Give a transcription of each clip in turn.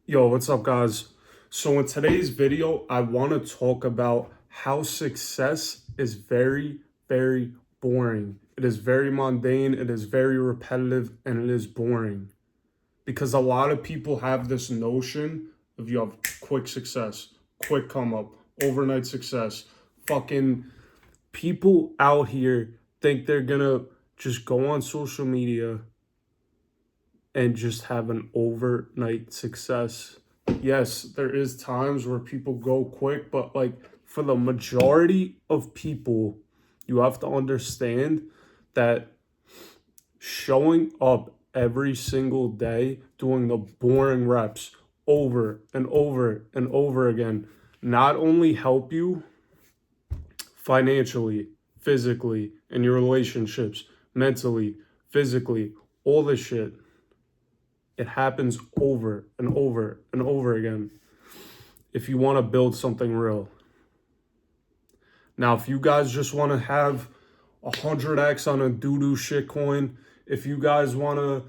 Yo, what's up, guys? So, in today's video, I want to talk about how success is very, very boring. It is very mundane, it is very repetitive, and it is boring. Because a lot of people have this notion of you have quick success, quick come up, overnight success. Fucking people out here think they're gonna just go on social media and just have an overnight success. Yes, there is times where people go quick, but like for the majority of people, you have to understand that showing up every single day, doing the boring reps over and over and over again, not only help you financially, physically, in your relationships, mentally, physically, all this shit, it happens over and over and over again if you want to build something real. Now, if you guys just want to have 100x on a doo-doo shit coin, if you guys want to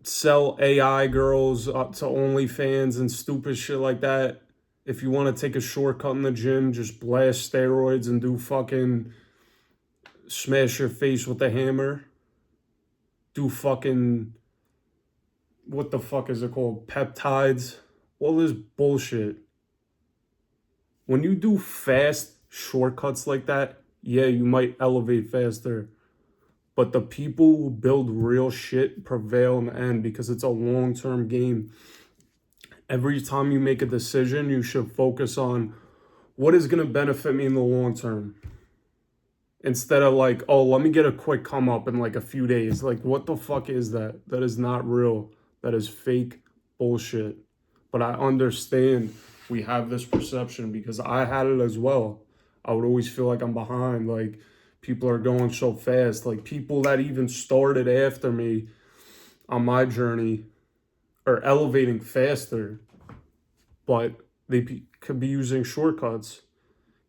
sell AI girls to OnlyFans and stupid shit like that, if you want to take a shortcut in the gym, just blast steroids and do fucking smash your face with a hammer, do fucking what the fuck is it called? Peptides, all this bullshit. When you do fast shortcuts like that, yeah, you might elevate faster. But the people who build real shit prevail in the end because it's a long term game. Every time you make a decision, you should focus on what is going to benefit me in the long term. Instead of like, oh, let me get a quick come up in like a few days. Like, what the fuck is that? That is not real. That is fake bullshit. But I understand we have this perception because I had it as well. I would always feel like I'm behind. Like, people are going so fast. Like, people that even started after me on my journey are elevating faster, but could be using shortcuts,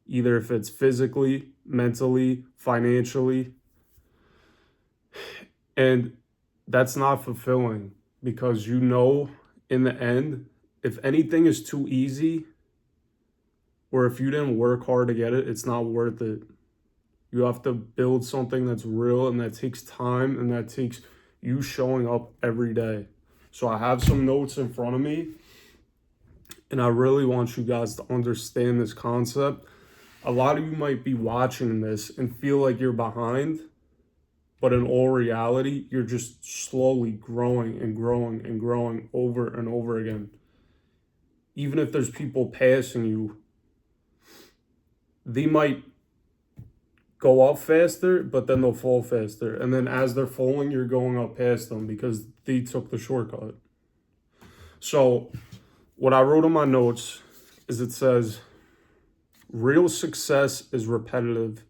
either if it's physically, mentally, financially. And that's not fulfilling because you know, in the end, if anything is too easy or if you didn't work hard to get it, it's not worth it. You have to build something that's real and that takes time and that takes you showing up every day. So I have some notes in front of me and I really want you guys to understand this concept. A lot of you might be watching this and feel like you're behind, but in all reality, you're just slowly growing and growing and growing over and over again. Even if there's people passing you, they might go up faster, but then they'll fall faster. And then as they're falling, you're going up past them because they took the shortcut. So, what I wrote in my notes is it says, real success is repetitive,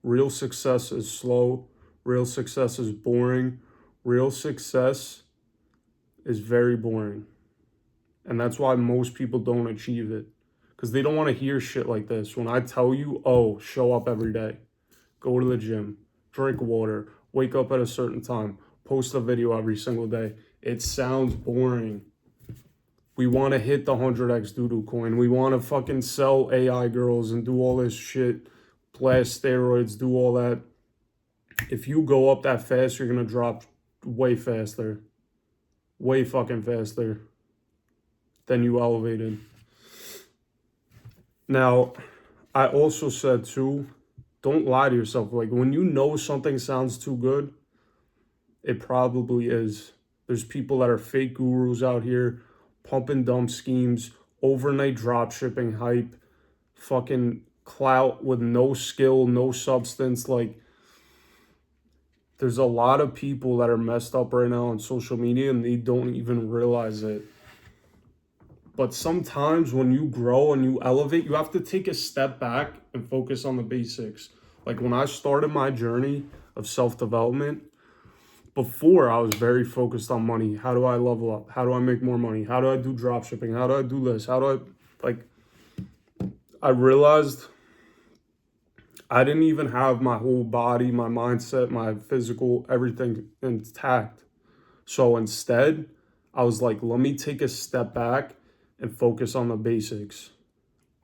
real success is slow, real success is boring, real success is very boring. And that's why most people don't achieve it because they don't want to hear shit like this. When I tell you, oh, show up every day, go to the gym, drink water, wake up at a certain time, post a video every single day, it sounds boring. We want to hit the 100x doodoo coin. We want to fucking sell AI girls and do all this shit, blast steroids, do all that. If you go up that fast, you're going to drop way faster, way fucking faster than you elevated. Now, I also said too, don't lie to yourself. Like when you know something sounds too good, it probably is. There's people that are fake gurus out here, pump and dump schemes, overnight drop shipping hype, fucking clout with no skill, no substance. Like there's a lot of people that are messed up right now on social media and they don't even realize it. But sometimes when you grow and you elevate, you have to take a step back and focus on the basics. Like when I started my journey of self development, before I was very focused on money. How do I level up? How do I make more money? How do I do drop shipping? How do I do this? How do I, like, I realized I didn't even have my whole body, my mindset, my physical, everything intact. So instead, I was like, let me take a step back and focus on the basics.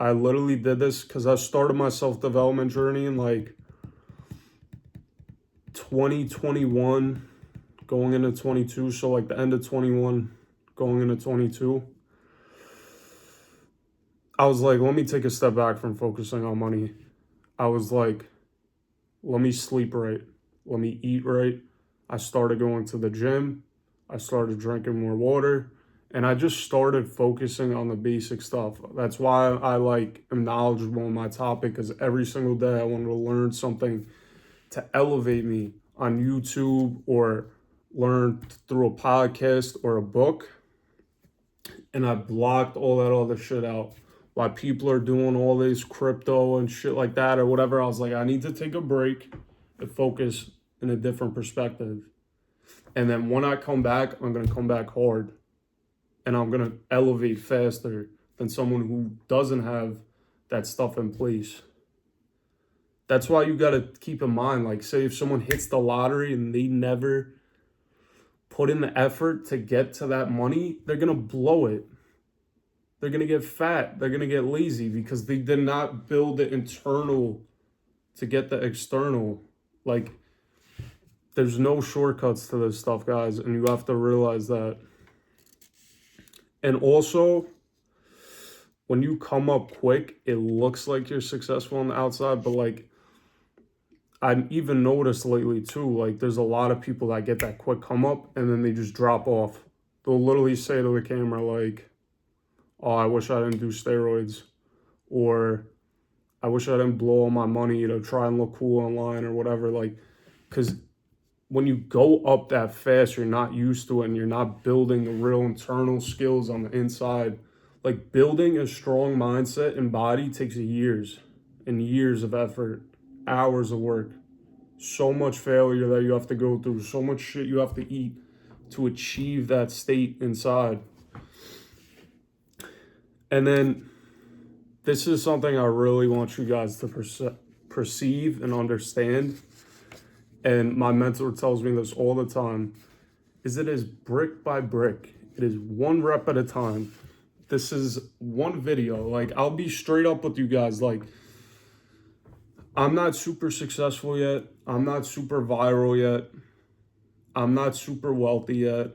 I literally did this because I started my self-development journey in like 2021, going into 22. So like the end of 21, going into 22. I was like, let me take a step back from focusing on money. I was like, let me sleep right. Let me eat right. I started going to the gym. I started drinking more water. And I just started focusing on the basic stuff. That's why I like am knowledgeable in my topic, because every single day I wanted to learn something to elevate me on YouTube or learn through a podcast or a book. And I blocked all that other shit out. While people are doing all this crypto and shit like that or whatever, I was like, I need to take a break and focus in a different perspective. And then when I come back, I'm going to come back hard. And I'm going to elevate faster than someone who doesn't have that stuff in place. That's why you got to keep in mind, like, say if someone hits the lottery and they never put in the effort to get to that money, they're going to blow it. They're going to get fat. They're going to get lazy because they did not build the internal to get the external. Like, there's no shortcuts to this stuff, guys, and you have to realize that. And also, when you come up quick, it looks like you're successful on the outside, but like, I've even noticed lately too, like there's a lot of people that get that quick come up and then they just drop off. They'll literally say to the camera like, oh, I wish I didn't do steroids, or I wish I didn't blow all my money to try and look cool online or whatever. Like, because when you go up that fast, you're not used to it and you're not building the real internal skills on the inside. Like, building a strong mindset and body takes years and years of effort, hours of work, so much failure that you have to go through, so much shit you have to eat to achieve that state inside. And then this is something I really want you guys to perceive and understand. And my mentor tells me this all the time, is it is brick by brick. It is one rep at a time. This is one video. Like, I'll be straight up with you guys. Like, I'm not super successful yet. I'm not super viral yet. I'm not super wealthy yet.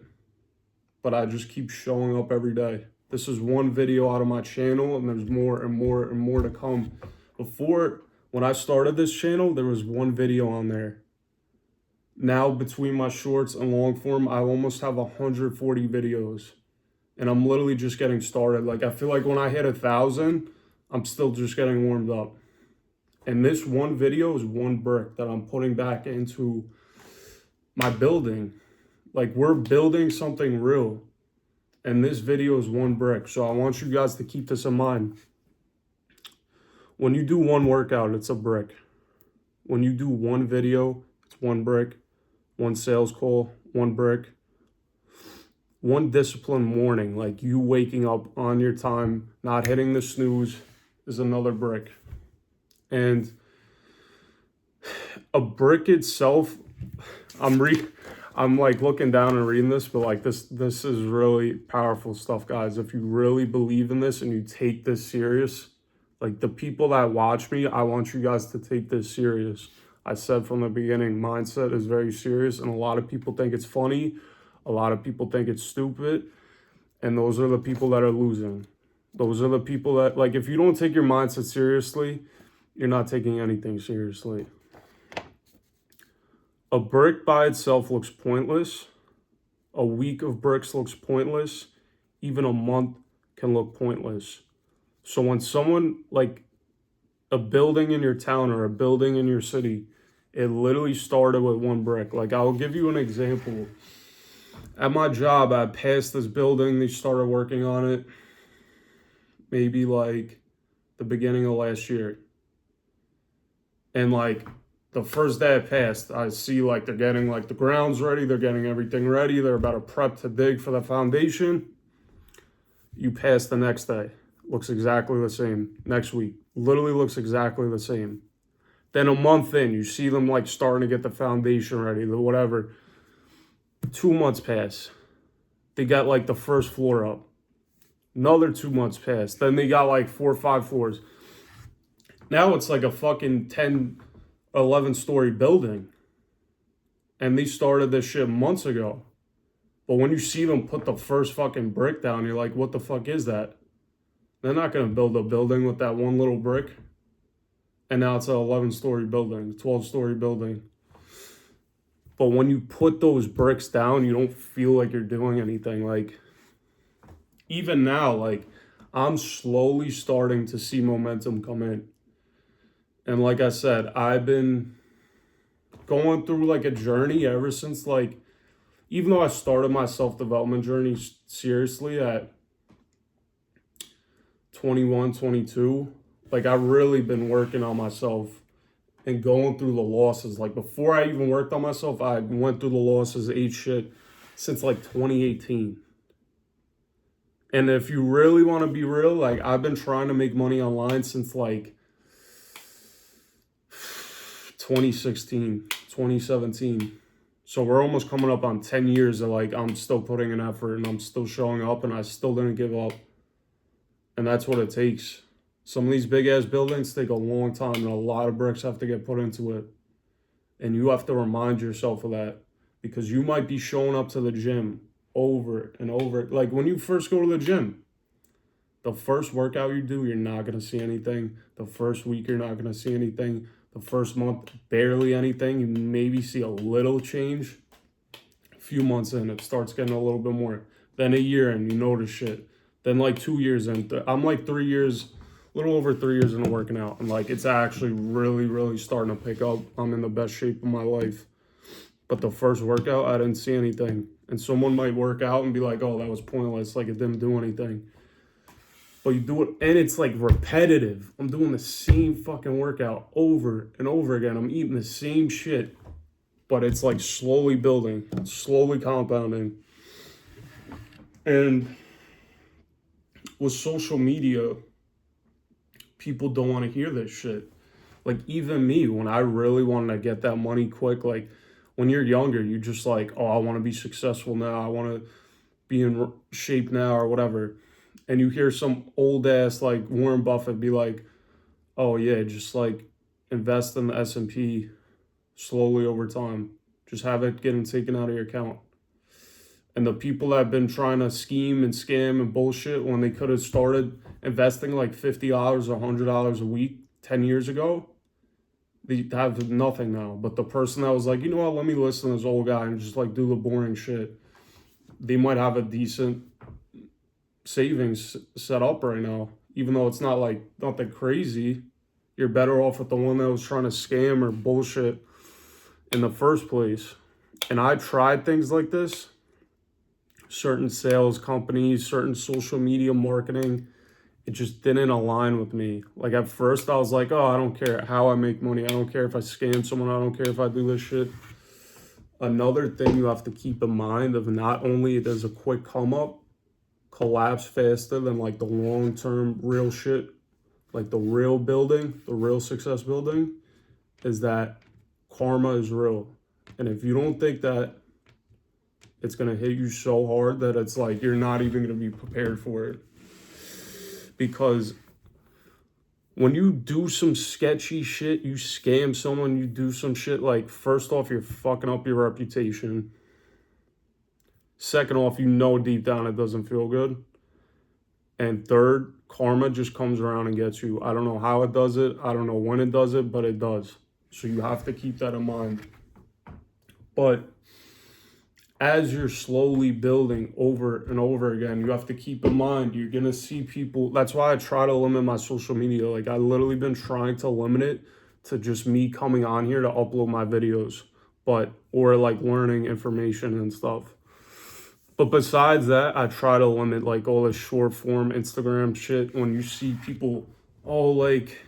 But I just keep showing up every day. This is one video out of my channel, and there's more and more and more to come. Before, when I started this channel, there was one video on there. Now, between my shorts and long form, I almost have 140 videos. And I'm literally just getting started. Like, I feel like when I hit 1,000, I'm still just getting warmed up. And this one video is one brick that I'm putting back into my building. Like, we're building something real. And this video is one brick. So I want you guys to keep this in mind. When you do one workout, it's a brick. When you do one video, it's one brick. One sales call, one brick. One disciplined morning, like you waking up on your time, not hitting the snooze, is another brick. And a brick itself, I'm like looking down and reading this, but like this is really powerful stuff, guys. If you really believe in this and you take this serious, like the people that watch me, I want you guys to take this serious. I said from the beginning, mindset is very serious, and a lot of people think it's funny. A lot of people think it's stupid, and those are the people that are losing. Those are the people that, like, if you don't take your mindset seriously, you're not taking anything seriously. A brick by itself looks pointless. A week of bricks looks pointless. Even a month can look pointless. So when someone, like a building in your town or a building in your city, it literally started with one brick. Like, I'll give you an example. At my job, I passed this building. They started working on it maybe like the beginning of last year. And like the first day I passed, I see like they're getting like the grounds ready. They're getting everything ready. They're about to prep to dig for the foundation. You pass the next day. Looks exactly the same. Next week, literally looks exactly the same. Then a month in, you see them like starting to get the foundation ready, the whatever. 2 months pass. They got like the first floor up. Another 2 months passed. Then they got like 4 or 5 floors. Now it's like a fucking 10, 11-story building. And they started this shit months ago. But when you see them put the first fucking brick down, you're like, what the fuck is that? They're not going to build a building with that one little brick. And now it's an 11-story building, 12-story building. But when you put those bricks down, you don't feel like you're doing anything. Like, even now, like, I'm slowly starting to see momentum come in. And like I said, I've been going through like a journey ever since, like, even though I started my self-development journey seriously at 21, 22, like, I've really been working on myself and going through the losses. Like, before I even worked on myself, I went through the losses, ate shit since like 2018. And if you really want to be real, like, I've been trying to make money online since like 2016, 2017. So we're almost coming up on 10 years of like, I'm still putting an effort and I'm still showing up and I still didn't give up. And that's what it takes. Some of these big ass buildings take a long time and a lot of bricks have to get put into it. And you have to remind yourself of that, because you might be showing up to the gym over and over. Like, when you first go to the gym, the first workout you do, you're not going to see anything. The first week, you're not going to see anything. The first month, barely anything. You maybe see a little change. A few months in, it starts getting a little bit more. Then a year in, you notice shit. Then like 2 years in, I'm like 3 years, a little over 3 years into working out. And like, it's actually really, really starting to pick up. I'm in the best shape of my life. But the first workout, I didn't see anything. And someone might work out and be like, oh, that was pointless. Like, it didn't do anything. But you do it, and it's like repetitive. I'm doing the same fucking workout over and over again. I'm eating the same shit. But it's like slowly building, slowly compounding. And with social media, people don't want to hear this shit. Like, even me, when I really wanted to get that money quick, like, when you're younger, you just like, oh, I want to be successful now. I want to be in shape now or whatever. And you hear some old ass like Warren Buffett be like, oh yeah, just like invest in the S&P slowly over time. Just have it getting taken out of your account. And the people that have been trying to scheme and scam and bullshit when they could have started investing like $50 or $100 a week 10 years ago, they have nothing now. But the person that was like, you know what, let me listen to this old guy and just like do the boring shit, they might have a decent savings set up right now. Even though it's not like nothing crazy, you're better off with the one that was trying to scam or bullshit in the first place. And I tried things like this, certain sales companies, certain social media marketing. It just didn't align with me. Like, at first I was like, oh, I don't care how I make money. I don't care if I scam someone. I don't care if I do this shit. Another thing you have to keep in mind of, not only does a quick come up collapse faster than like the long-term real shit, like the real building, the real success building, is that karma is real. And if you don't think that, it's going to hit you so hard that it's like you're not even going to be prepared for it. Because when you do some sketchy shit, you scam someone, you do some shit, like, first off, you're fucking up your reputation. Second off, you know deep down it doesn't feel good. And third, karma just comes around and gets you. I don't know how it does it. I don't know when it does it, but it does. So you have to keep that in mind. But as you're slowly building over and over again, you have to keep in mind, you're going to see people. That's why I try to limit my social media. Like, I literally been trying to limit it to just me coming on here to upload my videos, or like learning information and stuff. But besides that, I try to limit like all this short form Instagram shit. When you see people, oh, like,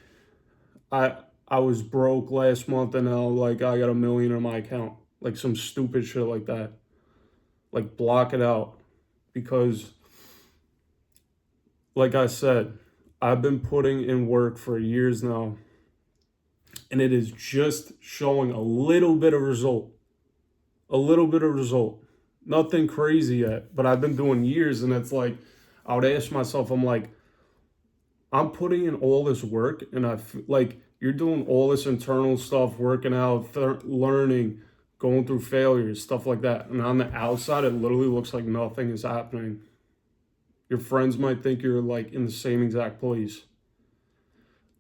I was broke last month and now like I got $1 million in my account. Like some stupid shit like that. Like, block it out. Because like I said, I've been putting in work for years now. And it is just showing a little bit of result. A little bit of result. Nothing crazy yet, but I've been doing years, and it's like, I would ask myself, I'm like, I'm putting in all this work, and like, you're doing all this internal stuff, working out, learning, going through failures, stuff like that. And on the outside, it literally looks like nothing is happening. Your friends might think you're like in the same exact place.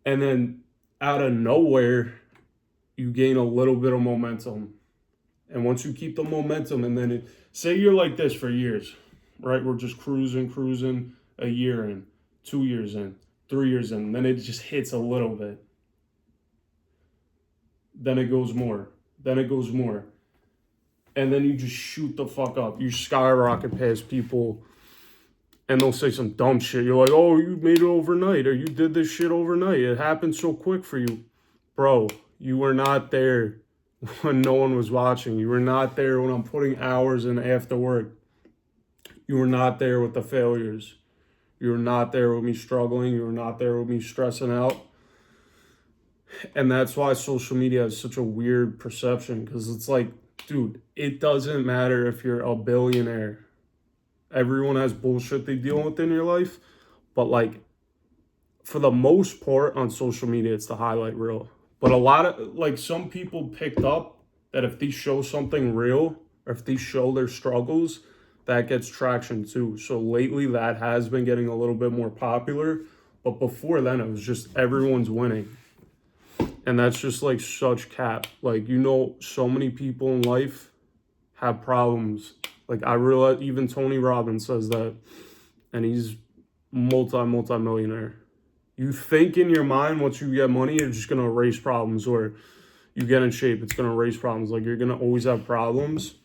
And then out of nowhere, you gain a little bit of momentum. And once you keep the momentum, and then say you're like this for years, right? We're just cruising, a year in, 2 years in, 3 years in, then it just hits a little bit. Then it goes more. Then it goes more. And then you just shoot the fuck up. You skyrocket past people, and they'll say some dumb shit. You're like, oh, you made it overnight, or you did this shit overnight. It happened so quick for you. Bro, you were not there when no one was watching. You were not there when I'm putting hours in after work. You were not there with the failures. You were not there with me struggling. You were not there with me stressing out. And that's why social media has such a weird perception, because it's like, dude, it doesn't matter if you're a billionaire. Everyone has bullshit they deal with in your life. But like, for the most part on social media, it's the highlight reel. But a lot of, like, some people picked up that if they show something real, or if they show their struggles, that gets traction too. So lately that has been getting a little bit more popular. But before then, it was just everyone's winning. And that's just like such cap. Like, you know, so many people in life have problems. Like, I realize even Tony Robbins says that, and he's multi-millionaire. You think in your mind, once you get money, you're just going to erase problems, or you get in shape, it's going to erase problems. Like, you're going to always have problems,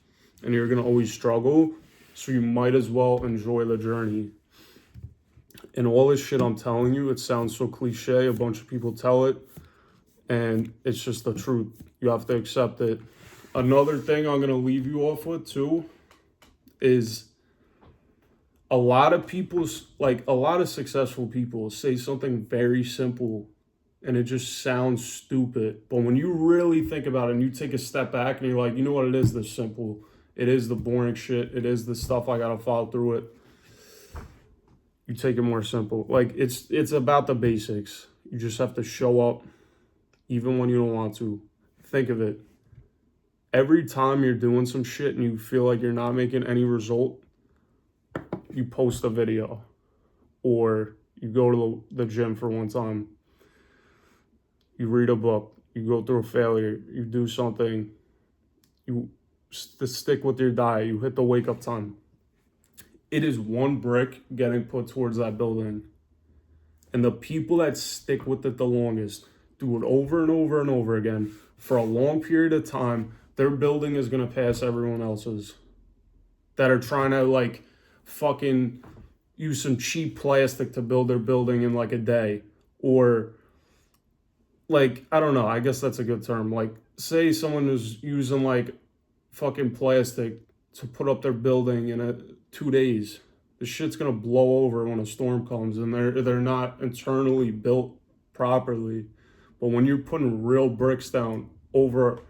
and you're going to always struggle. So you might as well enjoy the journey. And all this shit I'm telling you, it sounds so cliche. A bunch of people tell it, and it's just the truth. You have to accept it. Another thing I'm going to leave you off with too is a lot of successful people say something very simple and it just sounds stupid. But when you really think about it and you take a step back and you're like, you know what, it is this simple. It is the boring shit. It is the stuff I got to follow through it. You take it more simple. Like, it's about the basics. You just have to show up even when you don't want to. Think of it. Every time you're doing some shit and you feel like you're not making any result, you post a video, or you go to the gym for one time, you read a book, you go through a failure, you do something, you stick with your diet, you hit the wake up time. It is one brick getting put towards that building. And the people that stick with it the longest, do it over and over and over again for a long period of time, their building is going to pass everyone else's that are trying to like fucking use some cheap plastic to build their building in like a day. Or like, I don't know, I guess that's a good term. Like, say someone is using like fucking plastic to put up their building in 2 days. The shit's gonna blow over when a storm comes, and they're not internally built properly. But when you're putting real bricks down over,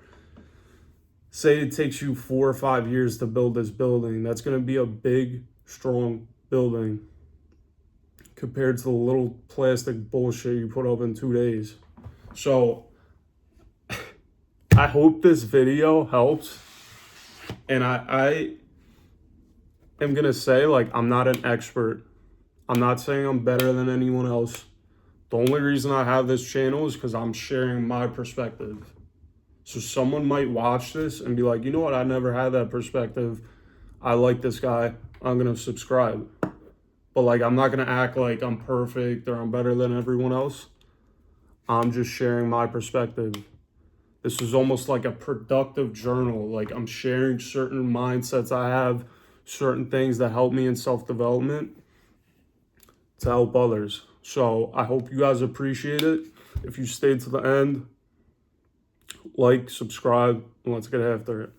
say it takes you 4 or 5 years to build this building, that's gonna be a big, strong building compared to the little plastic bullshit you put up in 2 days. So I hope this video helps. And I am going to say, like, I'm not an expert. I'm not saying I'm better than anyone else. The only reason I have this channel is because I'm sharing my perspective. So someone might watch this and be like, you know what? I never had that perspective. I like this guy. I'm going to subscribe. But like, I'm not going to act like I'm perfect or I'm better than everyone else. I'm just sharing my perspective. This is almost like a productive journal. Like, I'm sharing certain mindsets I have, certain things that help me in self-development to help others. So I hope you guys appreciate it. If you stayed to the end, like, subscribe, and let's get after it.